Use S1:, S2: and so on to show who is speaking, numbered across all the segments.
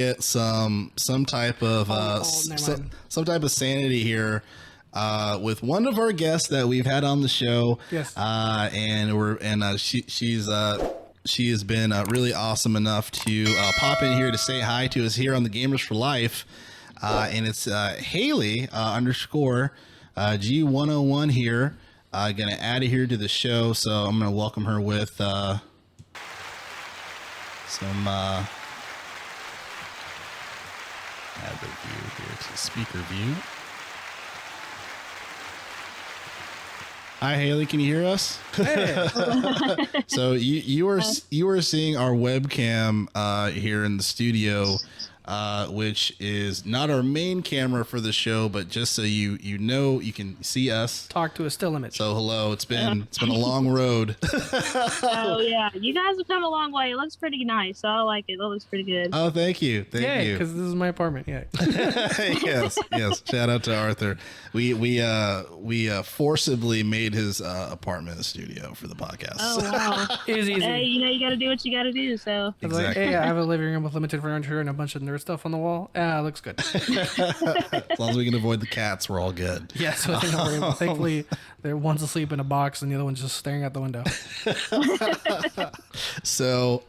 S1: get some type of some type of sanity here with one of our guests that we've had on the show.
S2: Yes.
S1: She has been really awesome enough to pop in here to say hi to us here on the Gamers for Life. And it's Haille underscore G101 here. Gonna add it here to the show, so I'm gonna welcome her with some add the view here to speaker view. Hi Haille, can you hear us?
S2: Hey.
S1: So you are seeing our webcam here in the studio, which is not our main camera for the show, but just so you know, you can see us.
S2: Talk to a still image.
S1: So hello, it's been a long road.
S3: Oh yeah, you guys have come a long way. It looks pretty nice. So I like it. It looks pretty good.
S1: Oh, thank you, thank you.
S2: Because this is my apartment. Yeah.
S1: yes. Shout out to Arthur. We forcibly made his apartment a studio for the podcast.
S3: Oh wow,
S2: It was easy.
S3: hey, you got to do what you got to do. So
S2: It's like,
S1: Exactly.
S2: hey, I have a living room with limited furniture and a bunch of nerd stuff on the wall. It looks good.
S1: As long as we can avoid the cats, we're all good.
S2: Yeah, so thankfully, one's asleep in a box and the other one's just staring out the window.
S1: So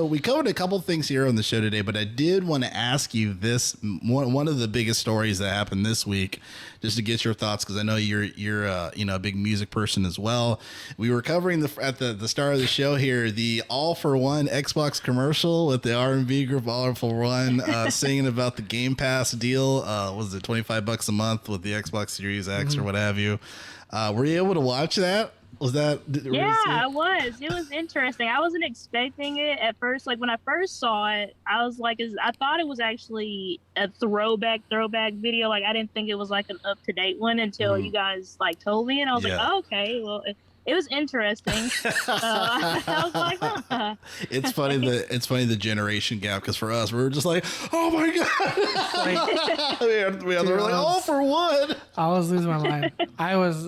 S1: we covered a couple things here on the show today, but I did want to ask you this one of the biggest stories that happened this week, just to get your thoughts, because I know you're a big music person as well. We were covering at the start of the show here the All for One Xbox commercial with the R&B group All for One singing about the Game Pass deal. Was it $25 a month with the Xbox Series X or what have you? Were you able to watch that? Was that?
S3: yeah, I was. It was interesting. I wasn't expecting it at first. Like when I first saw it, I was like, I thought it was actually a throwback video. Like I didn't think it was like an up to date one until you guys like told me, and I was like, oh, okay, well. It was interesting. I was like, huh.
S1: It's funny the generation gap, because for us we were just like, oh my god, we were like, All for One.
S2: I was losing my mind. I was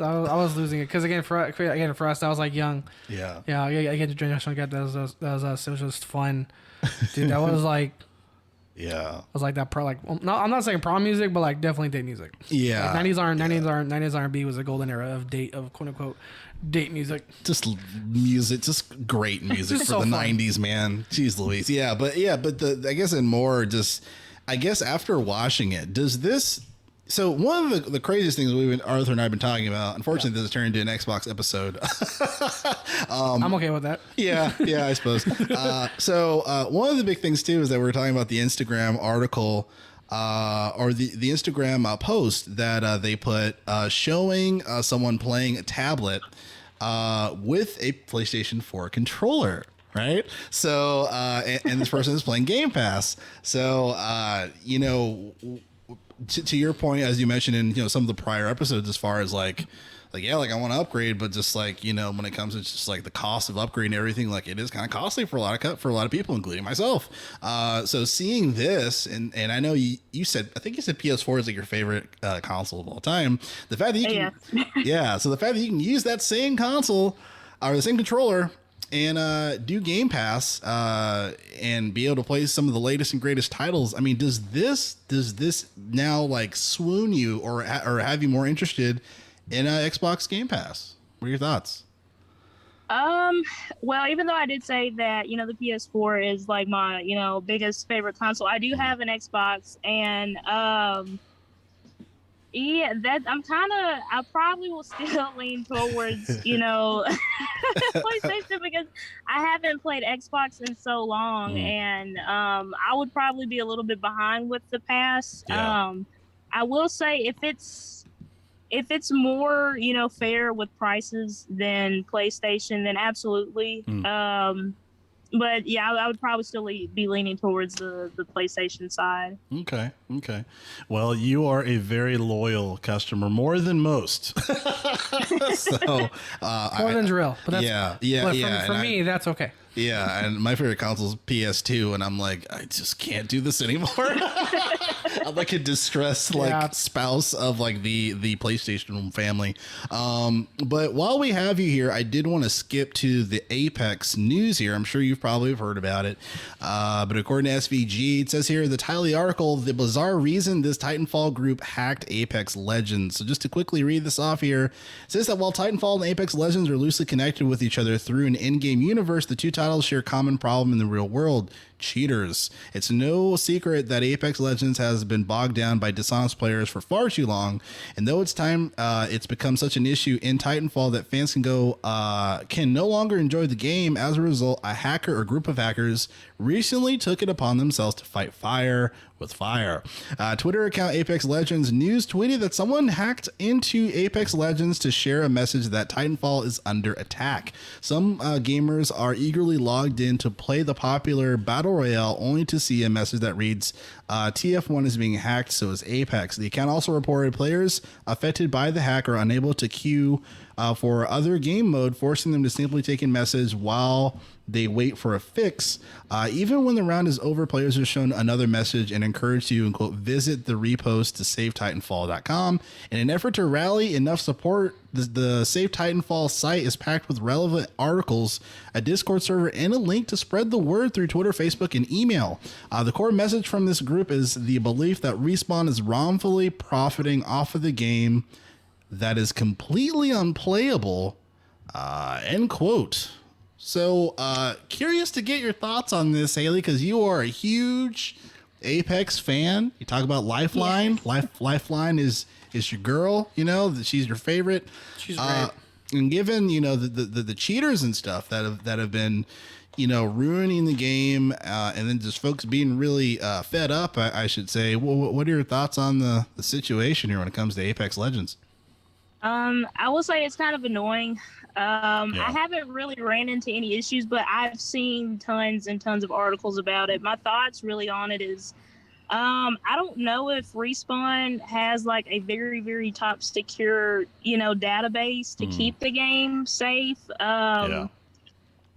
S2: losing it because again for us, I was like young.
S1: Yeah.
S2: Again, the generation gap. That was us. It was just fun, dude. That was like.
S1: Yeah.
S2: I was like that no, I'm not saying prom music, but like definitely date music.
S1: Yeah.
S2: Like 90s R&B was a golden era of quote unquote date music.
S1: Just music, just great music for
S2: so
S1: the
S2: fun.
S1: 90s, man. Jeez Louise. But I guess after watching it, does this. So one of the craziest things Arthur and I have been talking about, unfortunately, this has turned into an Xbox episode.
S2: I'm okay with that.
S1: Yeah, I suppose. So one of the big things too is that we're talking about the Instagram article or the Instagram post that they put showing someone playing a tablet with a PlayStation 4 controller. Right. So and this person is playing Game Pass. So to your point, as you mentioned in some of the prior episodes, as far as like I want to upgrade, but just like when it comes to just like the cost of upgrading and everything, like it is kind of costly for a lot of people, including myself. So seeing this, and I know you said, I think you said PS4 is like your favorite console of all time. The fact that you can, so the fact that you can use that same console or the same controller and do Game Pass and be able to play some of the latest and greatest titles. I mean, does this now like swoon you or have you more interested in Xbox Game Pass? What are your thoughts?
S3: Well, even though I did say that, the PS4 is like my, biggest favorite console, I do have an Xbox, and yeah, that I probably will still lean towards, PlayStation, because I haven't played Xbox in so long, and I would probably be a little bit behind with the pass.
S1: Yeah.
S3: I will say if it's more, fair with prices than PlayStation, then absolutely. But yeah, I would probably still be leaning towards the PlayStation side.
S1: Okay. Well, you are a very loyal customer, more than most. So
S2: More than drill. But that's,
S1: yeah.
S2: For me, that's okay.
S1: Yeah, and my favorite console is PS2, and I'm like, I just can't do this anymore. I'm like a distressed spouse of like the PlayStation family. But while we have you here, I did want to skip to the Apex news here. I'm sure you've probably heard about it. But according to SVG, it says here the title of the article, the bizarre reason this Titanfall group hacked Apex Legends. So just to quickly read this off here, it says that while Titanfall and Apex Legends are loosely connected with each other through an in-game universe, the two titles share a common problem in the real world: cheaters. It's no secret that Apex Legends has been bogged down by dishonest players for far too long, and though it's time it's become such an issue in Titanfall that fans can no longer enjoy the game. As a result, a hacker or group of hackers recently took it upon themselves to fight fire with fire. Twitter account Apex Legends News tweeted that someone hacked into Apex Legends to share a message that Titanfall is under attack. Some gamers are eagerly logged in to play the popular Battle Royale only to see a message that reads, TF1 is being hacked, so is Apex. The account also reported players affected by the hack are unable to queue for other game mode, forcing them to simply take in message while they wait for a fix. Even when the round is over, players are shown another message and encouraged to, quote, visit the repost to savetitanfall.com. In an effort to rally enough support, the Save Titanfall site is packed with relevant articles, a Discord server, and a link to spread the word through Twitter, Facebook, and email. The core message from this group is the belief that Respawn is wrongfully profiting off of the game that is completely unplayable, end quote. So, curious to get your thoughts on this, Haille, because you are a huge Apex fan. You talk about Lifeline. Yeah. Lifeline is your girl, you know, she's your favorite.
S2: She's great.
S1: And given, you know, the cheaters and stuff that have been, you know, ruining the game, and then just folks being really fed up, I should say. What are your thoughts on the situation here when it comes to Apex Legends?
S3: I will say it's kind of annoying. I haven't really ran into any issues, but I've seen tons and tons of articles about it. My thoughts really on it is, I don't know if Respawn has like a very, very top secure, you know, database to keep the game safe. Man,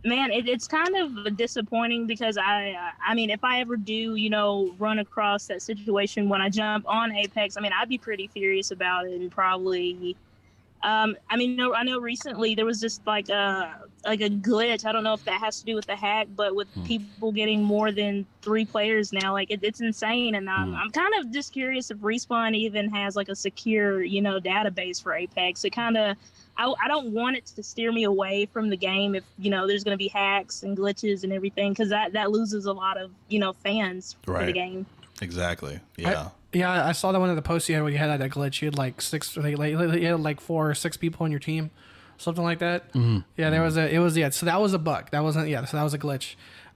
S3: it's kind of disappointing because I mean, if I ever do, you know, run across that situation when I jump on Apex, I mean, I'd be pretty furious about it and probably. I mean, no, I know recently there was just like a glitch. I don't know if that has to do with the hack, but with people getting more than 3 players now, like it's insane. And I'm kind of just curious if Respawn even has like a secure, you know, database for Apex. It kind of, I don't want it to steer me away from the game if, you know, there's going to be hacks and glitches and everything, because that loses a lot of, you know, fans for the game.
S1: Exactly. Yeah.
S2: I saw that one of the posts you had where you had that glitch. You had like 6, you had like 4 or 6 people on your team, something like that. Yeah, so that was a bug. That wasn't, so that was a glitch.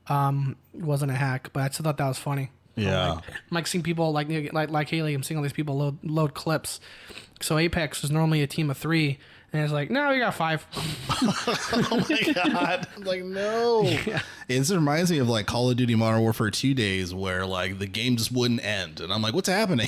S2: It wasn't a hack, but I still thought that was funny.
S1: Yeah.
S2: I'm like seeing people like Haille, I'm seeing all these people load clips. So Apex was normally a team of 3. And it's like, no, you got 5.
S1: Oh my God. I'm like, no. Yeah. It just reminds me of like Call of Duty Modern Warfare 2 days where like the game just wouldn't end. And I'm like, what's happening?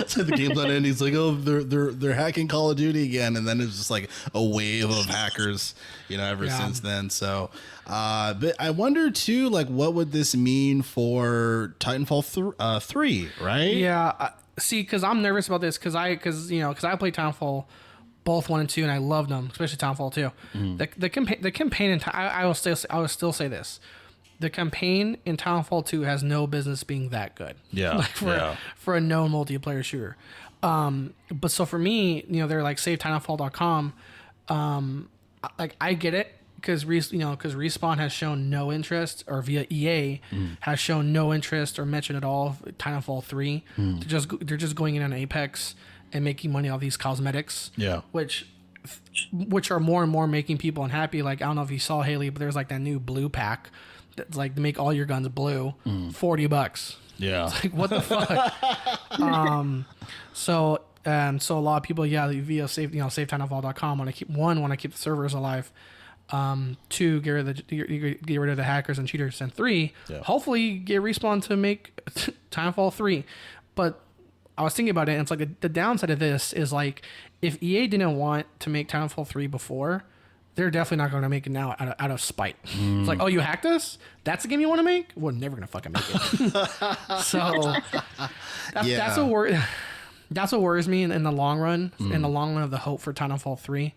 S1: So the game's not ending. It's like, oh, they're hacking Call of Duty again. And then it's just like a wave of hackers, you know, ever since then. So, but I wonder too, like, what would this mean for Titanfall 3, right? Yeah.
S2: See, because I'm nervous about this because I played Titanfall both 1 and 2, and I loved them, especially Titanfall 2. The campaign in I will still say this: the campaign in Titanfall 2 has no business being that good.
S1: Yeah,
S2: for a known multiplayer shooter. But so for me, you know, they're like savetitanfall.com. Like I get it because Respawn has shown no interest, or via EA has shown no interest or mention at all of Titanfall 3. They're just going in on Apex and making money off these cosmetics, which are more and more making people unhappy. Like, I don't know if you saw, Haille, but there's like that new blue pack that's like to make all your guns blue, $40.
S1: Yeah,
S2: it's like, what the fuck? So a lot of people, via savetitanfall.com want to keep the servers alive. 2, get rid of the hackers and cheaters, and 3, hopefully get Respawn to make Titanfall 3. But I was thinking about it, and it's like the downside of this is like if EA didn't want to make Titanfall 3 before, they're definitely not going to make it now out of spite. It's like, oh, you hacked us? That's the game you want to make? We're never going to fucking make it. So that's what worries me in the long run. In the long run of the hope for Titanfall 3,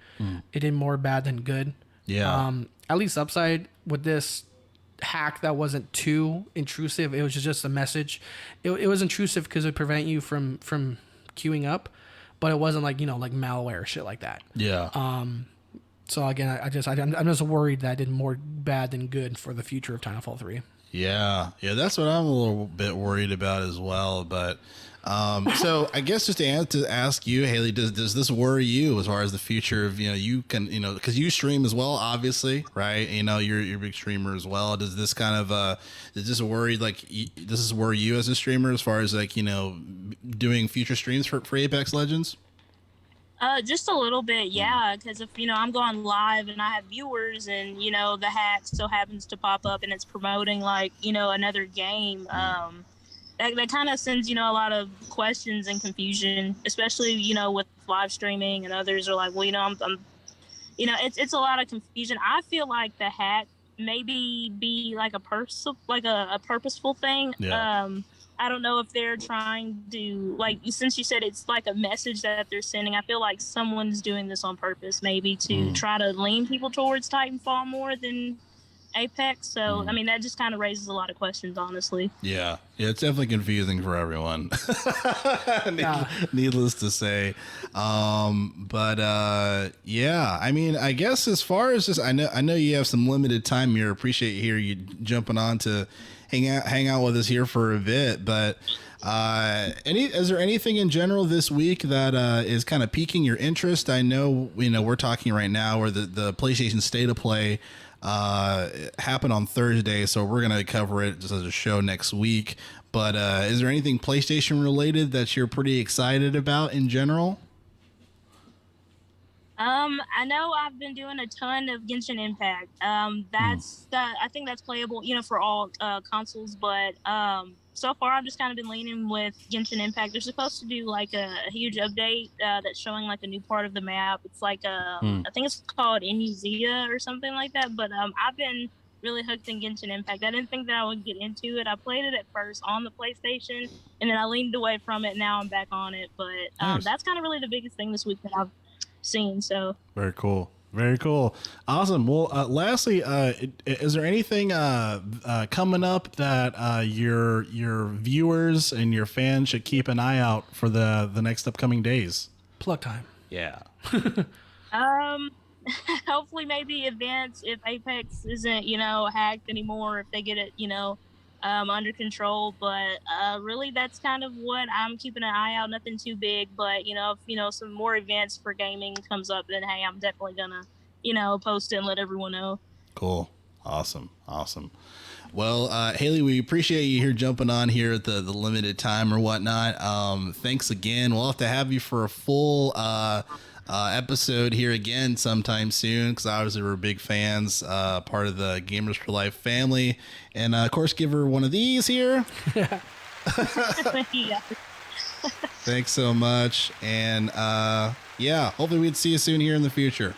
S2: it did more bad than good.
S1: Yeah.
S2: At least upside with this hack that wasn't too intrusive. It was just a message. It was intrusive because it would prevent you from queuing up, but it wasn't like, like malware or shit like that.
S1: Yeah.
S2: So again, I'm just worried that I did more bad than good for the future of Titanfall 3.
S1: Yeah, that's what I'm a little bit worried about as well. But so I guess just to ask you, Haille, does this worry you as far as the future of you can because you stream as well, obviously, right? You're a big streamer as well. Does this kind of does this worry does this worry you as a streamer as far as doing future streams for Apex Legends?
S3: Just a little bit, yeah. Because if I'm going live and I have viewers, and the hat still happens to pop up and it's promoting another game, that kind of sends a lot of questions and confusion, especially with live streaming, and others are like, well, I'm it's a lot of confusion. I feel like the hat maybe be like a purposeful thing.
S1: Yeah.
S3: I don't know if they're trying to, since you said it's like a message that they're sending, I feel like someone's doing this on purpose, maybe to try to lean people towards Titanfall more than Apex. So, I mean, that just kind of raises a lot of questions, honestly.
S1: Yeah, it's definitely confusing for everyone. Needless to say. Yeah, I mean, I guess as far as just, I know you have some limited time here. Appreciate you jumping on to hang out with us here for a bit, but is there anything in general this week that is kind of piquing your interest? I know we're talking right now where the PlayStation State of Play happened on Thursday, so we're gonna cover it just as a show next week. But is there anything PlayStation related that you're pretty excited about in general?
S3: I know I've been doing a ton of Genshin Impact. I think that's playable, for all consoles. But so far, I've just kind of been leaning with Genshin Impact. They're supposed to do like a huge update that's showing like a new part of the map. It's like I think it's called Inuzia or something like that. But I've been really hooked in Genshin Impact. I didn't think that I would get into it. I played it at first on the PlayStation, and then I leaned away from it. Now I'm back on it. But
S1: Nice.
S3: That's kind of really the biggest thing this week that I've seen. So
S1: Very cool. Awesome. Well, lastly, is there anything coming up that your viewers and your fans should keep an eye out for the next upcoming days?
S2: Plug time.
S1: Yeah.
S3: Hopefully maybe events if Apex isn't hacked anymore, if they get it under control. But really, that's kind of what I'm keeping an eye out. Nothing too big, but if some more events for gaming comes up, then hey, I'm definitely gonna post it and let everyone know.
S1: Cool. Awesome. Well, Haille, we appreciate you here jumping on here at the limited time or whatnot. Thanks again. We'll have to have you for a full episode here again sometime soon, because obviously we're big fans, part of the Gamers for Life family, and of course give her one of these here.
S3: Yeah.
S1: Thanks so much, and hopefully we'd see you soon here in the future.